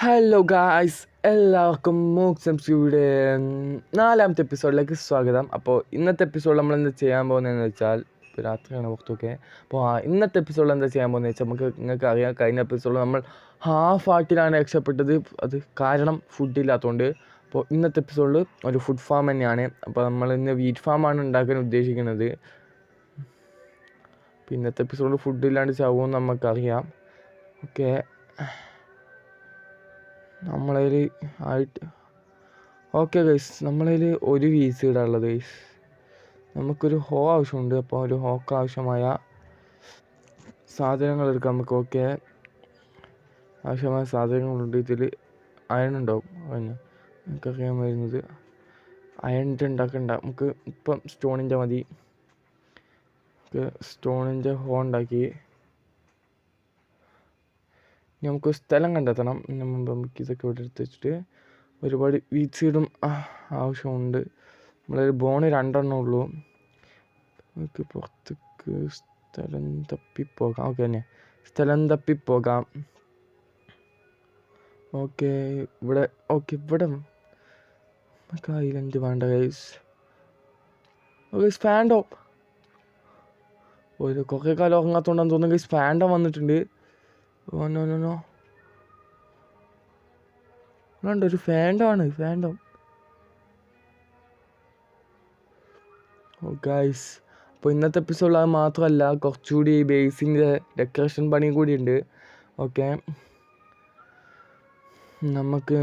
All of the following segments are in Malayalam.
ഹലോ ഗായ്സ്, എല്ലാവർക്കും മൂക്സ് എംസിയുടെ 4ാമത്തെ എപ്പിസോഡിലേക്ക് സ്വാഗതം. അപ്പോൾ ഇന്നത്തെ എപ്പിസോഡിൽ നമ്മൾ എന്താ ചെയ്യാൻ പോകുന്നതെന്ന് വെച്ചാൽ, ഇപ്പോൾ രാത്രിയാണ് പുറത്തൊക്കെ. അപ്പോൾ ഇന്നത്തെ എപ്പിസോഡിൽ എന്താ ചെയ്യാൻ പോകുന്നത് വെച്ചാൽ, നിങ്ങൾക്ക് അറിയാം, കഴിഞ്ഞ എപ്പിസോഡിൽ നമ്മൾ ഹാഫ് ആർട്ടിലാണ് രക്ഷപ്പെട്ടത്. അത് കാരണം ഫുഡില്ലാത്തതുകൊണ്ട്. അപ്പോൾ ഇന്നത്തെ എപ്പിസോഡിൽ ഒരു ഫുഡ് ഫാം തന്നെയാണ്. അപ്പോൾ നമ്മൾ ഇന്ന് വീറ്റ് ഫാമാണ് ഉണ്ടാക്കാൻ ഉദ്ദേശിക്കുന്നത്. അപ്പോൾ ഇന്നത്തെ എപ്പിസോഡിൽ ഫുഡില്ലാണ്ട് ചാവുമെന്ന് നമുക്കറിയാം. ഓക്കെ, നമ്മളതിൽ ആയിട്ട് ഓക്കെ ഗൈസ്, നമ്മളതിൽ ഒരു വീസ് ഇടാനുള്ളത് ഗൈസ്. നമുക്കൊരു ഹോ ആവശ്യമുണ്ട്. അപ്പോൾ ഒരു ഹോക്ക് ആവശ്യമായ സാധനങ്ങൾ എടുക്കാം നമുക്ക്. ഓക്കെ, ആവശ്യമായ സാധനങ്ങളുണ്ട്. ഇതിൽ അയൺ ഉണ്ടാവും. നമുക്കറിയാൻ വരുന്നത് അയണിൻ്റെ ഉണ്ടാക്കണ്ട. നമുക്ക് ഇപ്പം സ്റ്റോണിൻ്റെ മതി. സ്റ്റോണിൻ്റെ ഹോ ഉണ്ടാക്കി നമുക്ക് സ്ഥലം കണ്ടെത്തണം. ഇതിന് മുമ്പ് നമുക്ക് ഇതൊക്കെ ഇവിടെ എടുത്ത് വെച്ചിട്ട് ഒരുപാട് വീറ്റ് സീഡും ആവശ്യമുണ്ട്. നമ്മളൊരു ബോണ് 2 ഉള്ളൂ. നമുക്ക് പുറത്തേക്ക് സ്ഥലം തപ്പിപ്പോകാം. ഓക്കെ തന്നെ, സ്ഥലം തപ്പിപ്പോകാം. ഓക്കെ, ഇവിടെ നമുക്ക് ഐലൻഡ് വേണ്ട ഗൈസ്. ഫാൻഡോ ഒരു കുറേ കാലം ഉറങ്ങാത്തോണ്ടാന്ന് തോന്നുന്നു ഗൈസ്. ഫാൻഡം വന്നിട്ടുണ്ട്. നോ ഒരു ഫാൻഡമാണ്. ഓ ഗൈസ്, അപ്പോൾ ഇന്നത്തെ എപ്പിസോഡിൽ അത് മാത്രമല്ല, കുറച്ചുകൂടി ബേസിൻ്റെ ഡെക്കറേഷൻ പണിയും കൂടി ഉണ്ട്. ഓക്കെ, നമുക്ക്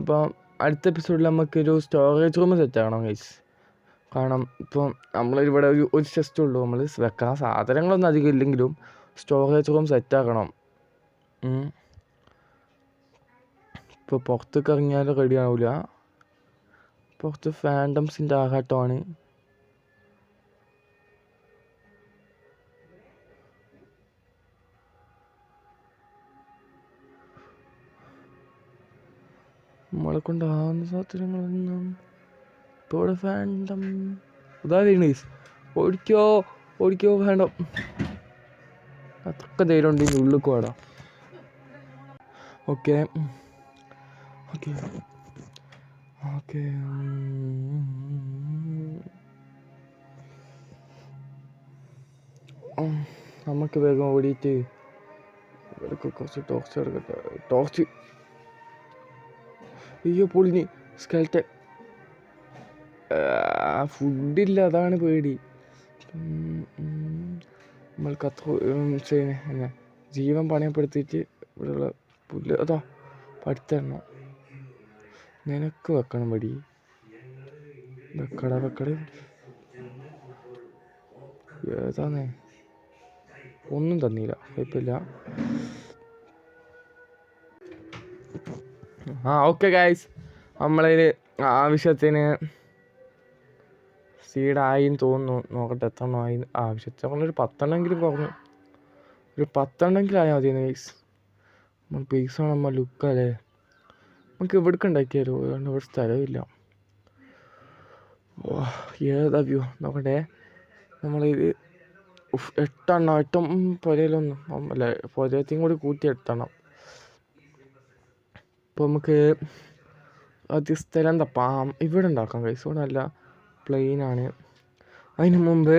അപ്പോൾ അടുത്ത എപ്പിസോഡിൽ നമുക്കൊരു സ്റ്റോറേജ് റൂം സെറ്റ് ആക്കണം ഗൈസ്. കാരണം ഇപ്പം നമ്മളിവിടെ ഒരു ചെസ്റ്റേ ഉള്ളൂ. നമ്മൾ വെക്കാൻ സാധനങ്ങളൊന്നും അധികം ഇല്ലെങ്കിലും സ്റ്റോറേജ് റൂം സെറ്റാക്കണം. ഇപ്പോൾ പുറത്തേക്ക് ഇറങ്ങിയാൽ റെഡി ആവില്ല. പുറത്ത് ഫാൻഡംസിൻ്റെ ആഘാട്ടമാണ്. നമ്മളെ കൊണ്ടാവുന്ന സാധനങ്ങളൊന്നും ഇപ്പോൾ ഇവിടെ ഫാൻഡം ഓടിക്കോ ഫാൻഡം. അത്രയൊക്കെ ധൈര്യം ഉണ്ട് ഇതിൻ്റെ ഉള്ളിൽ പോടാ. ഓക്കെ നമുക്ക് വേഗം ഓടിയിട്ട് ഇവിടേക്ക് കുറച്ച് ടോർച്ച് എടുക്കട്ടെ. ടോർച്ച് അയ്യോ പൊളിഞ്ഞ്. സ്കെൽറ്റൻ ഫുഡില്ല, അതാണ് പേടി. നമ്മൾക്ക് അത്ര ജീവൻ പണയപ്പെടുത്തിയിട്ട് ഇവിടെയുള്ള പുല്ല് അതാ പടുത്തെണ്ണോ. നിനക്ക് വെക്കണം പടി. വെക്കട ഏതാന്നേ, ഒന്നും തന്നില്ല. കുഴപ്പമില്ല. ഓക്കെ ഗൈസ്, നമ്മളതിൽ ആവശ്യത്തിന് സീഡായിന്ന് തോന്നുന്നു. നോക്കട്ടെ എത്ര എണ്ണം ആയി. ആവശ്യത്തിന് ഒരു 10 എണ്ണമെങ്കിലും കുറഞ്ഞു. ഒരു 10 എണ്ണമെങ്കിലും ആയാൽ മതി ഗൈസ്. നമ്മൾ പൈസ നമ്മൾ ലുക്കല്ലേ. നമുക്ക് എവിടേക്ക് ഉണ്ടാക്കിയാലോ, അതുകൊണ്ട് ഇവിടെ സ്ഥലമില്ല. ഏതാ വ്യൂ നോക്കട്ടെ. നമ്മളിത് 8 പുരയിലൊന്നും അല്ല, പുരയത്തെയും കൂടി കൂട്ടി 8 എണ്ണം. അപ്പോൾ നമുക്ക് ആദ്യം സ്ഥലം തപ്പാം. ഇവിടെ ഉണ്ടാക്കാം കൈസ്. ഇവിടെ നല്ല പ്ലെയിനാണ്. അതിന് മുമ്പ്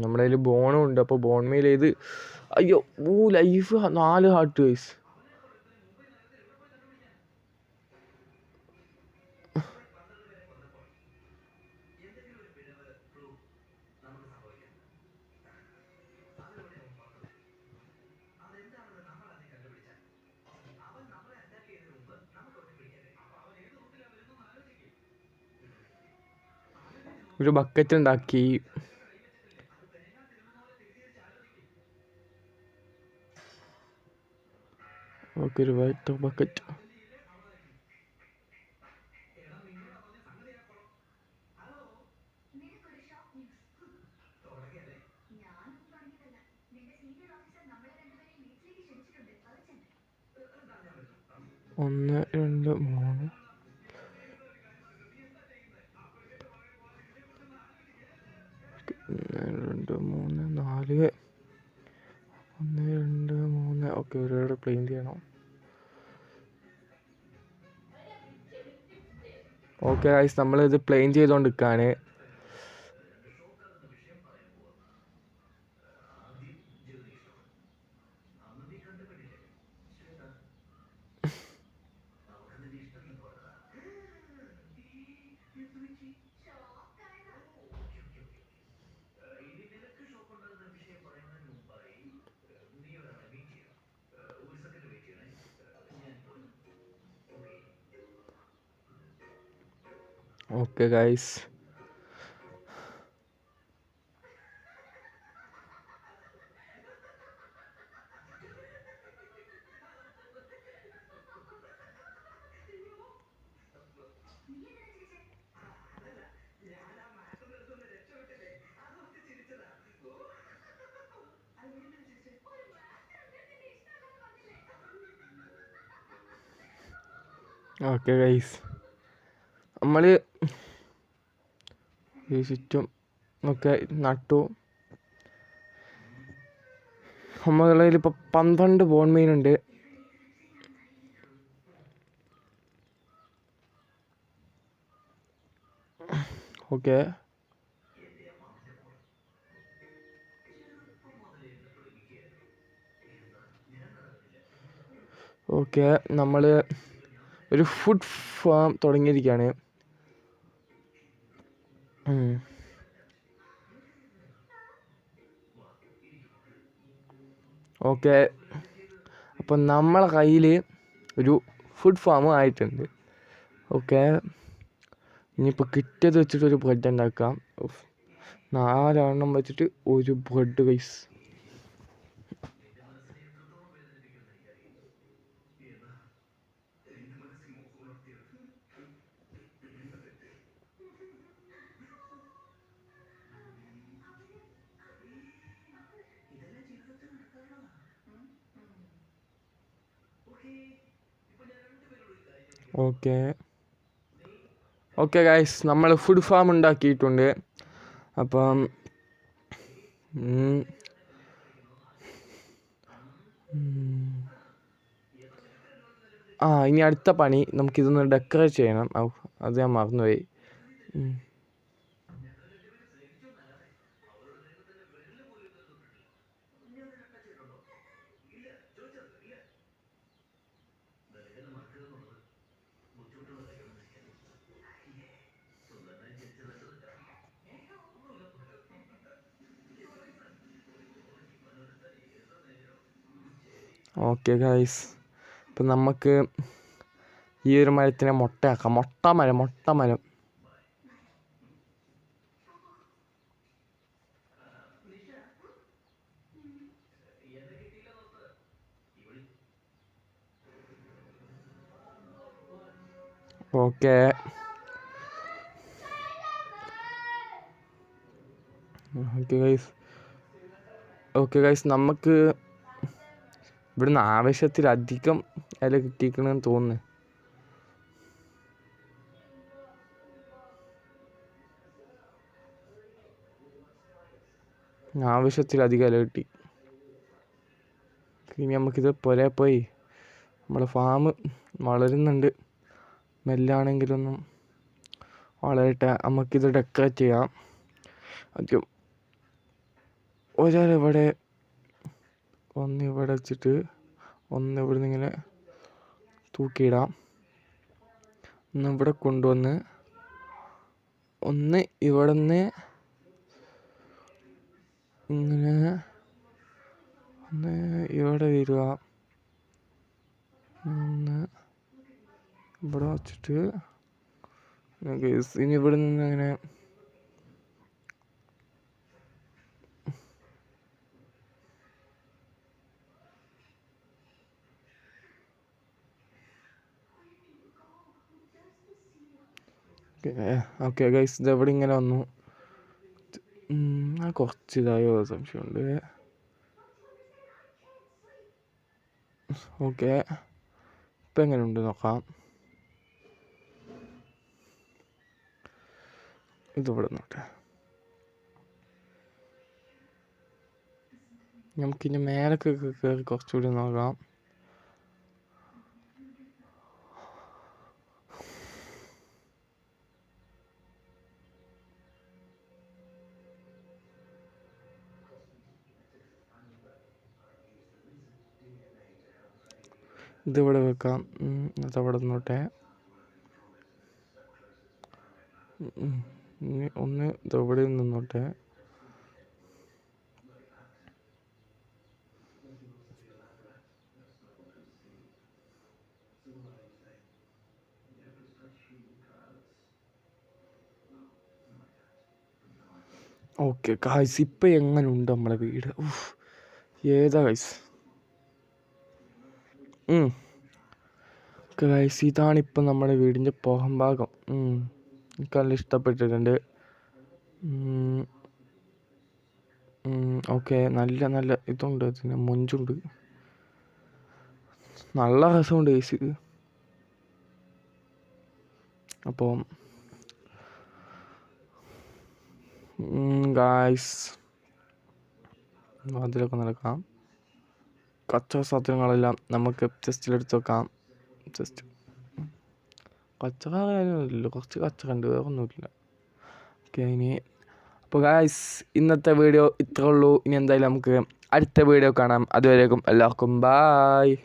നമ്മുടെ കയ്യിൽ ബോണും ഉണ്ട്. അപ്പോൾ ബോൺ മെയിൽ ചെയ്ത് അയ്യോ ലൈഫ് 4 ഹാർട്ട് കൈസ്. ഒരു ബക്കറ്റ് ഉണ്ടാക്കി. ഓക്കെ, ഒരു വൈറ്റ് ബക്കറ്റ്. ഒന്ന് 2 3 1 2 3 4 1 2 3. ഓക്കെ, ഒരുപാട് പ്ലെയിൻ ചെയ്യണം. ഓക്കെ ഗൈസ്, നമ്മളിത് പ്ലെയിൻ ചെയ്തുകൊണ്ട് നിൽക്കുകയാണ്. ഓക്കെ ഗൈസ്, ഓക്കെ ഗൈസ്, നമ്മൾ ഈ ചുറ്റും ഒക്കെ നട്ടു. നമ്മളിൽ ഇപ്പോൾ 12 ബോൺ മീൻ ഉണ്ട്. ഓക്കെ, ഓക്കെ, നമ്മൾ ഒരു ഫുഡ് ഫാം തുടങ്ങിയിരിക്കുകയാണ്. ഓക്കെ, അപ്പം നമ്മളെ കയ്യിൽ ഒരു ഫുഡ് ഫാം ആയിട്ടുണ്ട്. ഓക്കെ, ഇനിയിപ്പോൾ കിട്ടിയത് വെച്ചിട്ട് ഒരു ബ്രെഡ് ഉണ്ടാക്കാം. 4 എണ്ണം വെച്ചിട്ട് ഒരു bread guys. Okay, okay guys, നമ്മൾ ഫുഡ് ഫാം ഉണ്ടാക്കിയിട്ടുണ്ട്. അപ്പം ഇനി അടുത്ത പണി നമുക്കിതൊന്ന് ഡെക്കറേറ്റ് ചെയ്യണം. അത് ഞാൻ മറന്നുപോയി. ഓക്കെ ഗൈസ്, ഇപ്പം നമുക്ക് ഈ ഒരു മരത്തിനെ മുട്ടയാക്കാം. മുട്ട മരം. ഓക്കെ, ഓക്കെ ഗൈസ്, നമുക്ക് ഇവിടുന്ന് ആവശ്യത്തിലധികം ഇല കിട്ടിക്കണമെന്ന് തോന്നുന്നു. ആവശ്യത്തിലധികം ഇല കിട്ടി. ഇനി നമുക്കിത് പോയി നമ്മുടെ ഫാം വളരുന്നുണ്ട്. മെല്ലാണെങ്കിലൊന്നും വളരട്ടെ. നമുക്കിത് ഡെക്കറേറ്റ് ചെയ്യാം. ആദ്യം ഒരാളിവിടെ ഇവിടെ വെച്ചിട്ട് ഇവിടെ നിന്ന് ഇങ്ങനെ തൂക്കിയിടാം. ഇവിടെ കൊണ്ടുവന്ന് ഇവിടെ നിന്ന് ഇങ്ങനെ ഇവിടെ വരിക. ഇവിടെ വച്ചിട്ട് ഇനി ഇവിടെ നിന്ന് അങ്ങനെ ഓക്കെ ഗൈസ്, ഇതെവിടെ ഇങ്ങനെ വന്നു. കുറച്ച് ഇതായോ സംശയമുണ്ട്. ഓക്കെ, ഇപ്പം എങ്ങനെയുണ്ട് നോക്കാം. ഇതിവിടെ നോട്ടെ. നമുക്കിനി മേലൊക്കെ കയറി കുറച്ചുകൂടി നോക്കാം. ഇതിവിടെ വെക്കാം. അതവിടെ നിന്നോട്ടെ. ഒന്ന് ഇതവിടെ നിന്നോട്ടെ. ഓക്കെ ഗായ്സ്, ഇപ്പം എങ്ങനെ ഉണ്ട് നമ്മളെ വീട്? ഏതാ ഗായ്സ്? ഗായ്സ്, ഇതാണിപ്പം നമ്മുടെ വീടിൻ്റെ പുറം ഭാഗം. എനിക്ക് നല്ല ഇഷ്ടപ്പെട്ടിട്ടുണ്ട്. ഓക്കെ, നല്ല നല്ല ഇതുണ്ട്, ഇതിന് മൊഞ്ചുണ്ട്, നല്ല രസമുണ്ട് ഗായ്സ് ഇത്. അപ്പോൾ ഗായ്സ്, അതിലൊക്കെ നടക്കാം. കച്ചവട സാധനങ്ങളെല്ലാം നമുക്ക് ജസ്റ്റിലെടുത്ത് വെക്കാം. ജസ്റ്റ് കച്ചവടമൊന്നുമില്ല, കുറച്ച് കച്ചവടമുണ്ട്, വേറെ ഒന്നുമില്ല. ഓക്കെ, ഇനി അപ്പോൾ ഗായ്സ്, ഇന്നത്തെ വീഡിയോ ഇത്രേ ഉള്ളൂ. ഇനി എന്തായാലും നമുക്ക് അടുത്ത വീഡിയോ കാണാം. അതുവരേക്കും എല്ലാവർക്കും ബായ്.